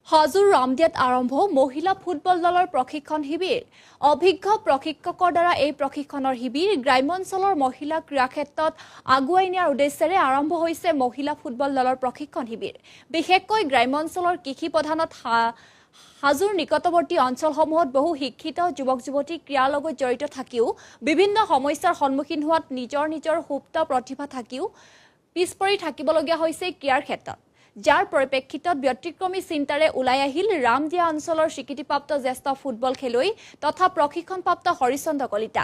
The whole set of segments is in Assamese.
হাজোৰ ৰামদিয়াত আৰম্ভ মহিলা ফুটবল দলৰ প্ৰশিক্ষণ শিবিৰ। অভিজ্ঞ প্ৰশিক্ষকৰ দ্বাৰা এই প্ৰশিক্ষণৰ শিবিৰ গ্ৰাম্যাঞ্চলৰ মহিলা ক্ৰীড়া ক্ষেত্ৰত আগুৱাই নিয়াৰ উদ্দেশ্যেৰে আৰম্ভ হৈছে মহিলা ফুটবল দলৰ প্ৰশিক্ষণ শিবিৰ। বিশেষকৈ গ্ৰাম্যাঞ্চলৰ কৃষি প্ৰধানত হাজোৰ নিকটৱৰ্তী অঞ্চলসমূহত বহু শিক্ষিত যুৱক-যুৱতী ক্ৰীড়াৰ লগত জড়িত থাকিও বিভিন্ন সমস্যাৰ সন্মুখীন হোৱাত নিজৰ সুপ্ত প্ৰতিভা থাকিও পিছপৰি থাকিবলগীয়া হৈছে ক্ৰীড়াৰ ক্ষেত্ৰত। যাৰ পৰিপ্ৰেক্ষিতত ব্যতিক্ৰমী চিন্তাৰে ওলাই আহিল ৰামদিয়া অঞ্চলৰ স্বীকৃতিপ্ৰাপ্ত জ্যেষ্ঠ ফুটবল খেলুৱৈ তথা প্ৰশিক্ষণপ্ৰাপ্ত হৰিচন্দ্ৰ কলিতা।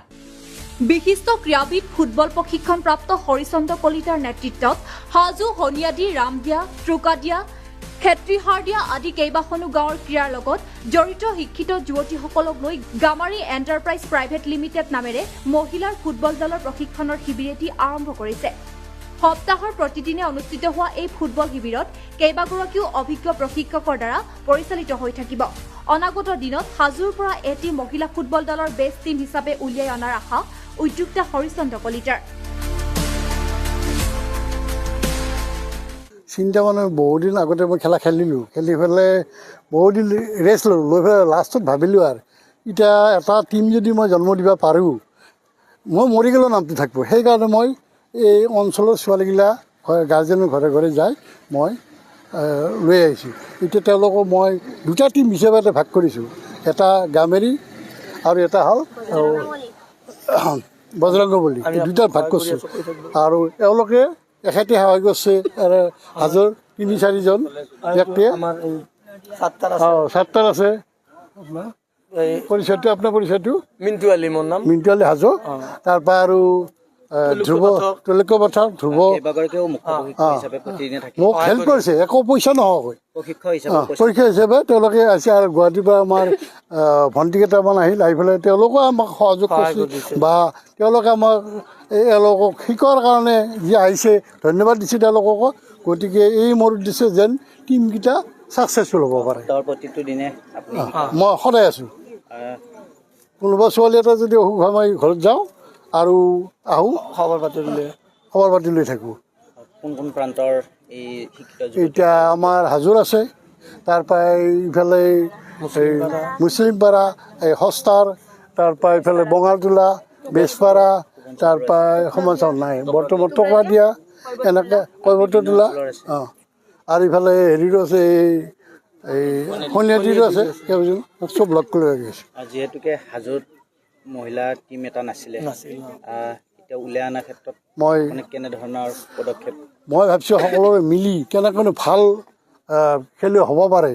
বিশিষ্ট ক্ৰীড়াবিদ ফুটবল প্ৰশিক্ষণপ্ৰাপ্ত হৰিচন্দ্ৰ কলিতাৰ নেতৃত্বত হাজো, হনিয়াদী, ৰামদিয়া, ট্ৰুকাদিয়া, খেত্ৰীহাৰদিয়া আদি কেইবাখনো গাঁৱৰ ক্ৰীড়াৰ লগত জড়িত শিক্ষিত যুৱতীসকলক লৈ গামাৰী এণ্টাৰপ্ৰাইজ প্ৰাইভেট লিমিটেড নামেৰে মহিলাৰ ফুটবল দলৰ প্ৰশিক্ষণৰ শিবিৰ এটি আৰম্ভ কৰিছে। সপ্তাহৰ প্ৰতিদিনে অনুষ্ঠিত হোৱা এই ফুটবল শিবিৰত কেইবাগৰাকীও অভিজ্ঞ প্ৰশিক্ষকৰ দ্বাৰা পৰিচালিত হৈ থাকিব। অনাগত দিনত হাজোৰ পৰা এটি মহিলা ফুটবল দলৰ বেষ্ট টীম হিচাপে উলিয়াই অনাৰ আশা উদ্যোক্তা হৰিচন্দ্ৰ কলিতাৰ। চিন্তা মানে বহুদিন আগতে মই খেলা খেলিলোঁ, খেলি পেলাই বহুদিন ৰেষ্ট ল'লোঁ, লৈ পেলাই লাষ্টত ভাবিলোঁ আৰু এতিয়া এটা টীম যদি মই জন্ম দিব পাৰোঁ, মই মৰি গ'লেও নামটো থাকিব। সেইকাৰণে মই এই অঞ্চলৰ ছোৱালীগিলা গাৰ্জেনৰ ঘৰে ঘৰে যাই মই লৈ আহিছোঁ। এতিয়া তেওঁলোকক মই দুটা টীম হিচাপে ভাগ কৰিছোঁ, এটা গামেৰী আৰু এটা হ'ল বজৰংগবলী, দুটা ভাগ কৰিছোঁ। আৰু এওঁলোকে এখেতে সহায় কৰিছে আৰু হাজোৰ ৩-৪জন ব্যক্তিয়ে ছাত্ৰৰ আছে। পৰিচয়টো আপোনাৰ পৰিচয়টো? মিণ্টু আলী মোৰ নাম। মিণ্টু আলী হাজো। তাৰপৰা আৰু ধ্ৰুৱ তৈলক্য পথাৰ ধ্ৰুৱ মোক হেল্প কৰিছে, একো পইচা নোহোৱাকৈ পৰীক্ষা হিচাপে তেওঁলোকে আছে। আৰু গুৱাহাটীৰ পৰা আমাৰ ভণ্টি কেইটামান আহিল, আহি পেলাই তেওঁলোকেও আমাক সহযোগ কৰিছে বা তেওঁলোকে আমাক এওঁলোকক শিকোৱাৰ কাৰণে যি আহিছে ধন্যবাদ দিছোঁ তেওঁলোককো। গতিকে এই মোৰ উদ্দেশ্য যেন টীমকেইটা ছাকচেছফুল হ'ব পাৰে। মই সদায় আছোঁ। কোনোবা ছোৱালী এটা যদি অসুখ হয় মই ঘৰত যাওঁ আৰু আহোঁ, খবৰ পাতি লৈ থাকোঁ। কোন প্ৰান্তৰ এতিয়া আমাৰ হাজোৰ আছে, তাৰপৰা ইফালে মুছলিমপাৰা, এই সস্তাৰ, তাৰপৰা ইফালে বঙালতোলা, বেজপাৰা, তাৰপৰা সমাজত নাই বৰ্তমান টকা দিয়া এনেকৈ কৈবৰ্ততোলা। আৰু ইফালে হেৰিৰো আছে, এই সনিয়াদীৰো আছে, চব লগ কৰি লৈ গৈছে। যিহেতুকে হাজোত মহিলা টীম এটা নাছিলে, এতিয়া উলিয়াই অনাৰ ক্ষেত্ৰত মই কেনেধৰণৰ পদক্ষেপ? মই ভাবিছোঁ সকলোৱে মিলি কেনেকৈ ভাল খেলুৱৈ হ'ব পাৰে।